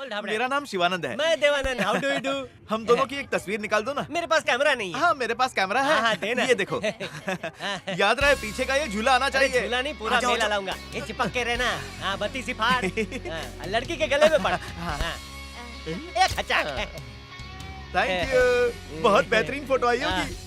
बोल ढाबड़ा। मेरा नाम शिवानंद है। मैं Devanand. How do you do? हम दोनों की एक तस्वीर निकाल दो ना। मेरे पास कैमरा नहीं है। हाँ मेरे पास कैमरा है। हाँ, देना। ये देखो। याद रहे पीछे का ये झूला आना चाहिए। झूला नहीं, पूरा आ जाओ, मेला लाऊंगा। ये चिपक के रहना। हाँ, बत्ती सी फाड़। हाँ, लड़की के गले में पड़। हाँ। एक खचाक। Thank you. बहुत बेहतरीन फोटो आई होगी।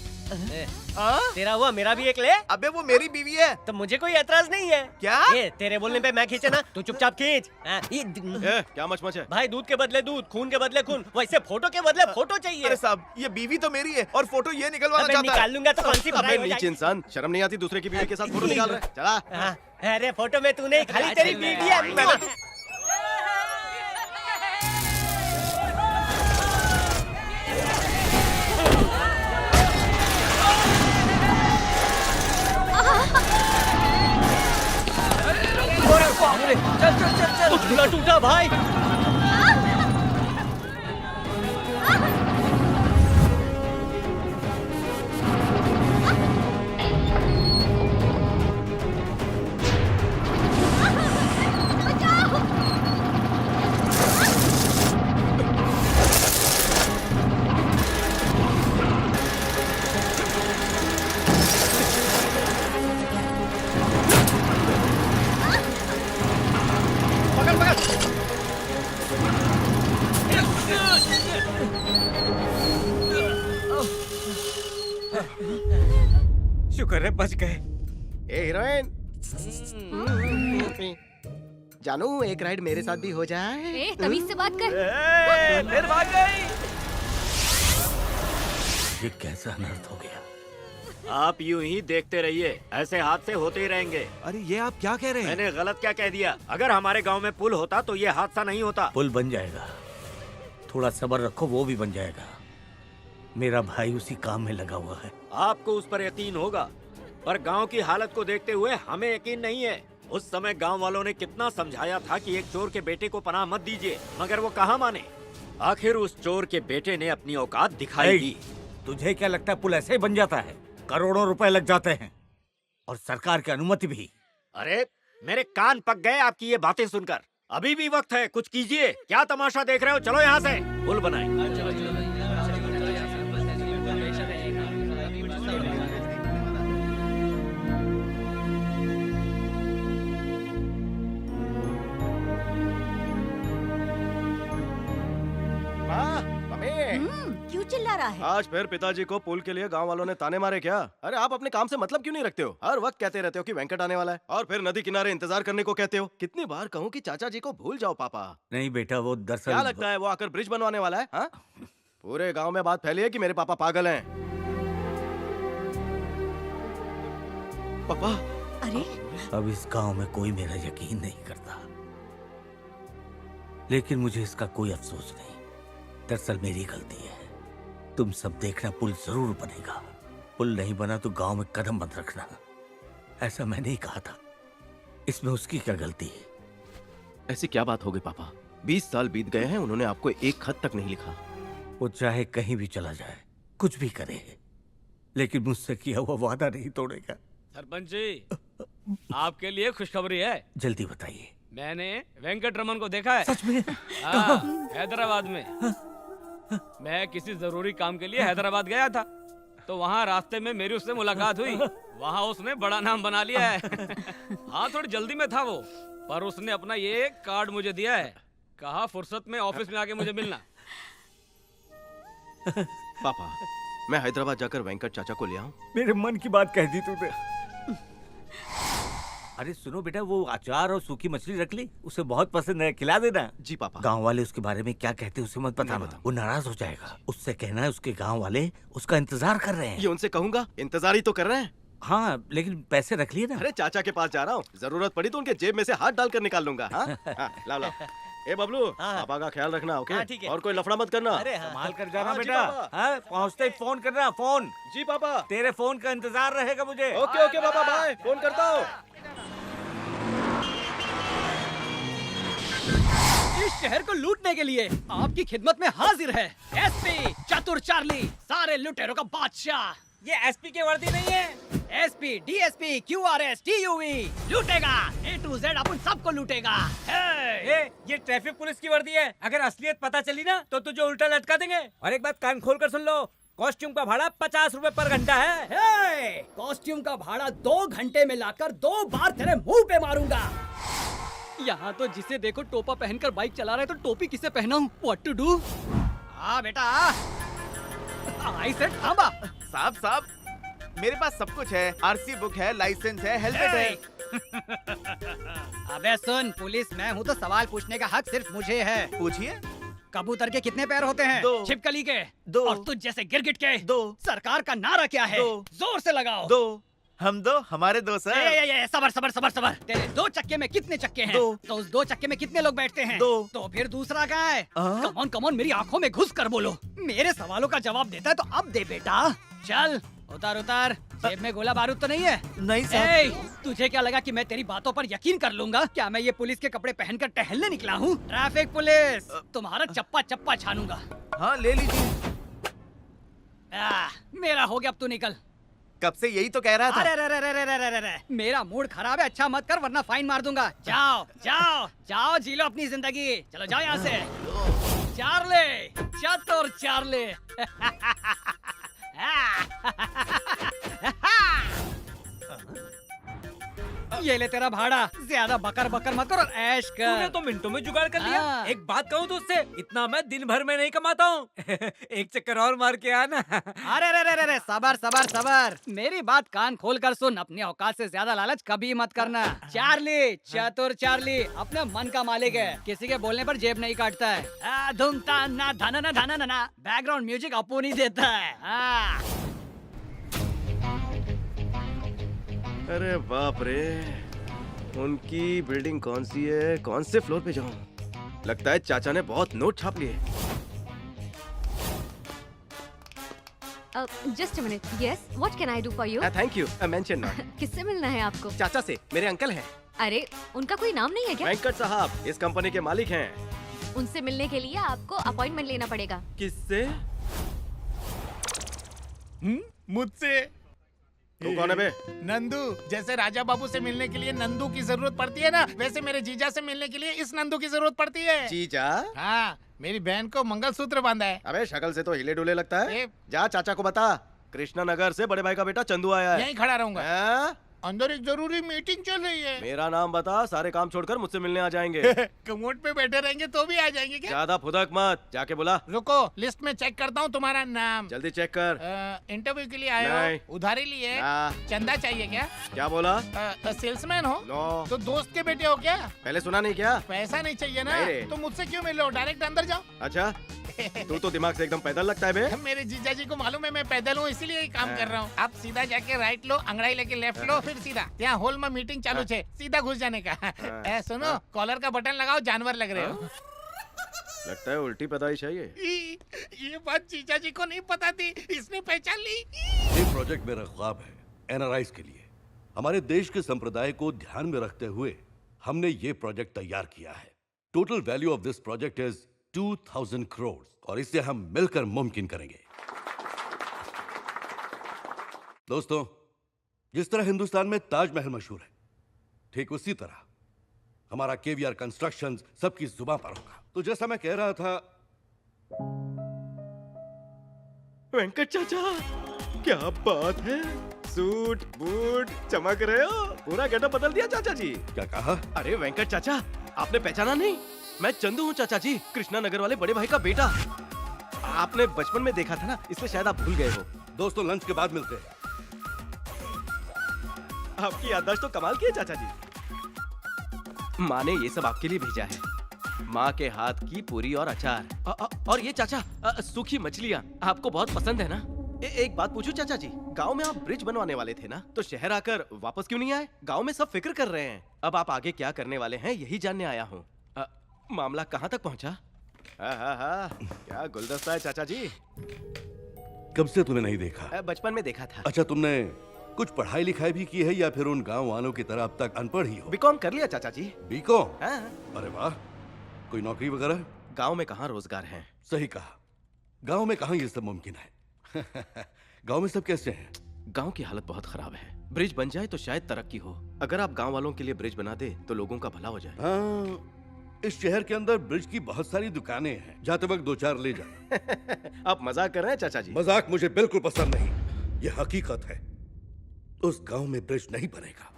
तेरा हुआ, मेरा भी एक ले। अबे वो मेरी बीवी है। तो मुझे कोई एतराज नहीं है। क्या? ये तेरे बोलने पे मैं खींचे ना, तू चुपचाप खींच। क्या मचमच है? भाई दूध के बदले दूध, खून के बदले खून, वैसे फोटो के बदले फोटो चाहिए। अरे साहब ये बीवी तो मेरी है और फोटो ये निकलवाना अबे चाहता है। निकाल लूंगा तो कौन सी अबे हो नीच जाएगी? इंसान, शर्म नहीं आती दूसरे की बीवी के साथ फोटो निकाल रहा है? चला। हाँ, अरे फोटो में तू नहीं, खाली तेरी बीवी है। चल चल चल चल, झूला टूटा भाई। शुक्र है बच गए। ए हीरोइन, जानू एक राइड मेरे साथ भी हो जाए? ए, तमीज से बात कर। फिर भाग गई। ये कैसा अनर्थ हो गया? आप यूं ही देखते रहिए, ऐसे हादसे होते ही रहेंगे। अरे ये आप क्या कह रहे हैं? मैंने गलत क्या कह दिया? अगर हमारे गांव में पुल होता तो ये हादसा नहीं होता। पुल बन जाएगा, थोड़ा सब्र रखो, वो भी बन जाएगा। मेरा भाई उसी काम में लगा हुआ है। आपको उस पर यकीन होगा, पर गांव की हालत को देखते हुए हमें यकीन नहीं है। उस समय गांव वालों ने कितना समझाया था कि एक चोर के बेटे को पनाह मत दीजिए, मगर वो कहाँ माने। आखिर उस चोर के बेटे ने अपनी औकात दिखाई दी। तुझे क्या लगता है पुल ऐसे ही बन जाता है? करोड़ों रुपए लग जाते हैं और सरकार की अनुमति भी। अरे मेरे कान पक गए आपकी ये बातें सुनकर। अभी भी वक्त है, कुछ कीजिए। क्या तमाशा देख रहे हो? चलो यहाँ से पुल बनाए। क्यों चिल्ला रहा है? आज फिर पिताजी को पुल के लिए गांव वालों ने ताने मारे क्या? अरे आप अपने काम से मतलब क्यों नहीं रखते हो? हर वक्त कहते रहते हो कि वेंकट आने वाला है और फिर नदी किनारे इंतजार करने को कहते हो। कितनी बार कहूँ कि चाचा जी को भूल जाओ पापा। नहीं बेटा, वो दरअसल क्या लगता है वो आकर ब्रिज बनवाने वाला है? हाँ? पूरे गांव में बात फैली है कि मेरे पापा पागल हैं। पापा, अरे अब इस गांव में कोई मेरा यकीन नहीं करता, लेकिन मुझे इसका कोई अफसोस नहीं। दरअसल मेरी गलती है। तुम सब देखना, पुल जरूर बनेगा। पुल नहीं बना तो गांव में कदम मत रखना, ऐसा मैंने ही कहा था। इसमें उसकी क्या गलती है? ऐसी क्या बात हो गई पापा? 20 साल बीत गए हैं, उन्होंने आपको एक खत तक नहीं लिखा। वो चाहे कहीं भी चला जाए, कुछ भी करे, लेकिन मुझसे किया हुआ वादा नहीं तोड़ेगा। सरपंच जी, आपके लिए खुशखबरी है। जल्दी बताइए। मैंने वेंकट रमन को देखा है। सच में? हाँ, हैदराबाद में। मैं किसी जरूरी काम के लिए हैदराबाद गया था, तो वहाँ रास्ते में मेरी उससे मुलाकात हुई। वहाँ उसने बड़ा नाम बना लिया है। हाँ, थोड़ी जल्दी में था वो, पर उसने अपना ये कार्ड मुझे दिया है। कहा फुर्सत में ऑफिस में आके मुझे मिलना। पापा, मैं हैदराबाद जाकर वेंकट चाचा को ले आऊं? मेरे मन की बात कह दी तूने। अरे सुनो बेटा, वो अचार और सूखी मछली रख ली, उसे बहुत पसंद है, खिला देना। जी पापा। गांव वाले उसके बारे में क्या कहते हैं उसे मत बताना, वो नाराज हो जाएगा। उससे कहना है उसके गांव वाले उसका इंतजार कर रहे हैं। ये उनसे कहूंगा, इंतजार ही तो कर रहे हैं। हाँ, लेकिन पैसे रख लिए ना। अरे चाचा के पास जा रहा हूँ, जरूरत पड़ी तो उनके जेब में से हाथ डालकर निकाल लूंगा। हाँ? हाँ, लाओ लाओ। ए बबलू, पापा का ख्याल रखना, ओके? हाँ, ठीक है। और कोई लफड़ा मत करना। अरे हाँ। संभाल कर जाना हाँ, जी बेटा। पापा। हाँ, पहुँचते ही फोन करना। फोन। जी पापा। तेरे फोन का इंतजार रहेगा मुझे। ओके ओके पापा, बाय। फोन करता हूँ। इस शहर को लूटने के लिए आपकी खिदमत में हाजिर है एसपी चतुर चार्ली, सारे लुटेरों का बादशाह। ये एसपी की वर्दी नहीं है। एसपी, डीएसपी, क्यूआरएस, टीयूवी लूटेगा। A to Z अपन सबको लूटेगा। ये ट्रैफिक पुलिस की वर्दी है। अगर असलियत पता चली ना तो तुझे उल्टा लटका देंगे। और एक बात कान खोल कर सुन लो, कॉस्ट्यूम का भाड़ा 50 रुपए पर घंटा है। कॉस्ट्यूम का भाड़ा 2 घंटे में लाकर 2 बार तेरे मुंह पे मारूंगा। यहाँ तो जिसे देखो टोपा पहनकर बाइक चला रहा है, तो टोपी किसे पहनाऊं? What to do? हाँ बेटा, आई सेड थांबा। साहब मेरे पास सब कुछ है। आरसी बुक है, लाइसेंस है, हेलमेट है। अबे सुन, पुलिस मैं हूँ तो सवाल पूछने का हक सिर्फ मुझे है। पूछिए। कबूतर के कितने पैर होते हैं? 2। छिपकली के? 2। और तुझ जैसे गिरगिट के? 2। सरकार का नारा क्या है? 2। जोर से लगाओ। 2। हम 2, हमारे 2 सर। ये सबर। तेरे 2 चक्के में कितने चक्के हैं? 2। तो उस 2 चक्के में कितने लोग बैठते हैं? 2। तो फिर दूसरा कहाँ है? हाँ? कमॉन मेरी आंखों में घुस कर बोलो। मेरे सवालों का जवाब देता है तो अब दे बेटा। चल उतार। जेब में गोला बारूद तो नहीं है? नहीं साहब। तुझे क्या लगा कि मैं तेरी बातों पर यकीन कर लूंगा? क्या मैं ये पुलिस के कपड़े पहनकर टहलने निकला हूँ? ट्रैफिक पुलिस, तुम्हारा चप्पा छानूंगा। हाँ ले लीजिए। मेरा हो गया, अब तू निकल। कब से यही तो कह रहा था। अरे मेरा मूड खराब है, अच्छा मत कर वरना फाइन मार दूंगा। जाओ जी लो अपनी जिंदगी। चलो जाओ यहाँ से। चार्ले ये ले तेरा भाड़ा। ज्यादा बकर मत कर और ऐश कर। तूने तो मिनटों में जुगाड़ कर लिया। हाँ। एक बात कहूँ तुझसे, इतना मैं दिन भर में नहीं कमाता हूँ। एक चक्कर और मार के आना। अरे सबर। मेरी बात कान खोल कर सुन, अपनी औकात से ज्यादा लालच कभी मत करना। चतुर चार्ली अपने मन का मालिक है, किसी के बोलने पर जेब नहीं काटता है। धुम ना धना बैकग्राउंड म्यूजिक अपू नहीं देता है। अरे बाप रे, उनकी बिल्डिंग कौन सी है? कौन से फ्लोर पे जाऊं? लगता है चाचा ने बहुत नोट छाप लिए। Just a minute. Yes, what can I do for you? Thank you. Mention not. किससे मिलना है आपको? चाचा से, मेरे अंकल हैं। अरे उनका कोई नाम नहीं है क्या? वेंकट साहब इस कंपनी के मालिक हैं। उनसे मिलने के लिए आपको अपॉइंटमेंट लेना पड़ेगा। किससे? मुझसे। तू कौन है बे? नंदू। जैसे राजा बाबू से मिलने के लिए नंदू की जरूरत पड़ती है ना, वैसे मेरे जीजा से मिलने के लिए इस नंदू की जरूरत पड़ती है। जीजा? हाँ, मेरी बहन को मंगलसूत्र बांधा है। अबे शक्ल से तो हिले डुले लगता है। जा चाचा को बता, कृष्णा नगर से बड़े भाई का बेटा चंदू आया है। यहीं खड़ा रहूंगा। हाँ? अंदर एक जरूरी मीटिंग चल रही है। मेरा नाम बता, सारे काम छोड़कर मुझसे मिलने आ जाएंगे। कमोड पे बैठे रहेंगे तो भी आ जाएंगे क्या? ज्यादा फुदक मत, जाके बुला। रुको, लिस्ट में चेक करता हूँ तुम्हारा नाम। जल्दी चेक कर। इंटरव्यू के लिए आए नहीं। हो? उधारी लिए? ना। चंदा चाहिए क्या? क्या बोला? सेल्समैन हो? नो। तो दोस्त के बेटे हो क्या? पहले सुना नहीं क्या? पैसा नहीं चाहिए ना? नहीं रे। तो मुझसे क्यों मिल रहे हो? डायरेक्ट अंदर जाओ। अच्छा, तू तो दिमाग से एकदम पैदल लगता है बे। मेरे जीजा जी को मालूम है मैं पैदल हूँ, इसीलिए ही काम कर रहा हूँ। आप सीधा जाके राइट लो, अंगड़ाई लेके लेफ्ट लो, फिर सीधा। यहाँ हॉल में मीटिंग चालू है, सीधा घुस जाने का। सुनो, कॉलर का बटन लगाओ, जानवर लग रहे हो। लगता है उल्टी पैदाइश है ये। ये बात जीजा जी को नहीं पता थी, इसने पहचान ली। ये प्रोजेक्ट मेरा ख्वाब है एनआरआईज के लिए। हमारे देश के संप्रदाय को ध्यान में रखते हुए हमने ये प्रोजेक्ट तैयार किया है। Total value of this project is 2000 crore और इसे हम मिलकर मुमकिन करेंगे। दोस्तों, जिस तरह हिंदुस्तान में ताजमहल मशहूर है, ठीक उसी तरह हमारा केवीआर कंस्ट्रक्शंस सबकी जुबान पर होगा। तो जैसा मैं कह रहा था, वेंकट चाचा, क्या बात है, सूट बूट चमक रहे हो, पूरा गेटअप बदल दिया चाचा जी। क्या कहा? अरे वेंकट चाचा, आपने पहचाना नहीं? मैं चंदू हूँ चाचा जी, कृष्णा नगर वाले बड़े भाई का बेटा। आपने बचपन में देखा था ना, इसलिए शायद आप भूल गए हो। दोस्तों, लंच के बाद मिलते हैं। आपकी याददाश्त तो कमाल की है चाचा जी। माँ ने ये सब आपके लिए भेजा है, माँ के हाथ की पूरी और अचार। और ये चाचा, सूखी मछलियाँ आपको बहुत पसंद है ना? एक बात पूछूं चाचा जी, गांव में आप ब्रिज बनवाने वाले थे ना, तो शहर आकर वापस क्यों नहीं आए? गांव में सब फिक्र कर रहे हैं, अब आप आगे क्या करने वाले हैं यही जानने आया हूँ। मामला कहाँ तक पहुँचा? क्या गुलदस्ता है चाचा जी। कब से तुम्हें नहीं देखा? बचपन में देखा था। अच्छा, तुमने कुछ पढ़ाई लिखाई भी की है या फिर उन गांव वालों की तरह अब तक अनपढ़ ही हो? बीकॉम कर लिया चाचा जी। बीकॉम? हाँ। अरे वाह, कोई नौकरी वगैरह? गांव में कहाँ रोजगार है? सही कहा, गांव में कहाँ ये सब मुमकिन है। गांव में सब कैसे हैं? गांव की हालत बहुत खराब है। ब्रिज बन जाए तो शायद तरक्की हो। अगर आप गांव वालों के लिए ब्रिज बना दे तो लोगों का भला हो जाए। हाँ, इस शहर के अंदर ब्रिज की बहुत सारी दुकानें हैं। जाते वक्त 2-4 ले जाना। आप मजाक कर रहे हैं चाचा जी? मजाक मुझे बिल्कुल पसंद नहीं, ये हकीकत है। उस गांव में ब्रिज नहीं बनेगा,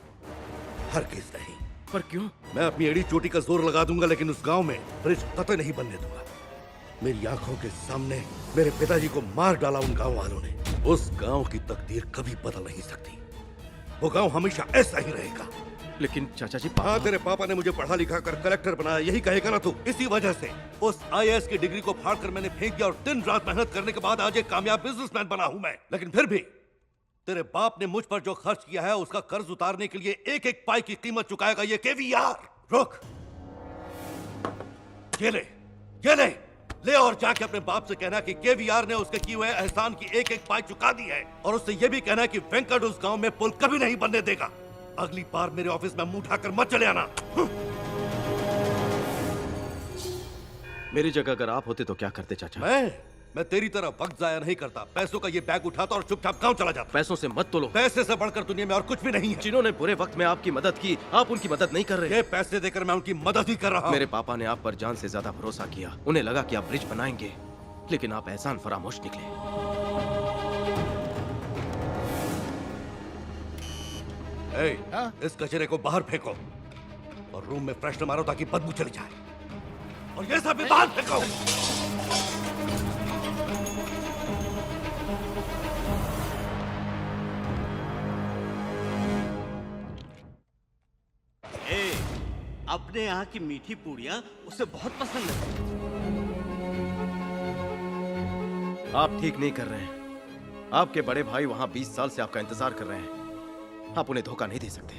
हरगिज नहीं। पर क्यों? मैं अपनी एड़ी चोटी का जोर लगा दूंगा, लेकिन उस गांव में ब्रिज कतई नहीं बनने दूंगा। मेरी आंखों के सामने मेरे पिताजी को मार डाला उन गांव वालों ने। उस गांव की तकदीर कभी बदल नहीं सकती। वो गांव हमेशा ऐसा ही रहेगा। लेकिन चाचा जी, हाँ, तेरे पापा ने मुझे पढ़ा लिखा कर कलेक्टर बनाया, यही कहेगा ना तू? इसी वजह से उस IAS की डिग्री को फाड़ कर मैंने फेंक दिया और दिन रात मेहनत करने के बाद आज एक कामयाब बिजनेसमैन बना हूं मैं। लेकिन फिर भी तेरे बाप ने मुझ पर जो खर्च किया है उसका कर्ज उतारने के लिए एक एक पाई की कीमत चुकाएगा ये KVR। रुक, ये ले और जाके अपने बाप से कहना कि KVR ने उसके किए हुए एहसान की एक एक पाई चुका दी है, और उससे ये भी कहना कि वेंकट उस गांव में पुल कभी नहीं बनने देगा। अगली बार मेरे ऑफिस में मुंह उठाकर मत चले आना। मेरी जगह अगर आप होते तो क्या करते चाचा? मैं तेरी तरह वक्त जाया नहीं करता। पैसों का ये बैग उठाता और चुपचाप गांव चला जाता। पैसों से मत तोलो। पैसे से बढ़कर दुनिया में और कुछ भी नहीं है। जिन्होंने बुरे वक्त में आपकी मदद की, आप उनकी मदद नहीं कर रहे। ये पैसे देकर मैं उनकी मदद ही कर रहा हूँ। मेरे पापा ने आप पर जान से ज्यादा भरोसा किया। उन्हें लगा कि आप ब्रिज बनाएंगे, लेकिन आप एहसान फरामोश निकले। इस कचरे को बाहर फेंको और रूम में फ्रेशनर मारो ताकि बदबू चली जाए, और ये सब भी बाहर फेंको। अपने यहाँ की मीठी पूड़ियाँ उसे बहुत पसंद है। आप ठीक नहीं कर रहे हैं। आपके बड़े भाई वहां 20 साल से आपका इंतजार कर रहे हैं। आप उन्हें धोखा नहीं दे सकते।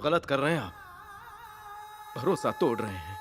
गलत कर रहे हैं आप। भरोसा तोड़ रहे हैं।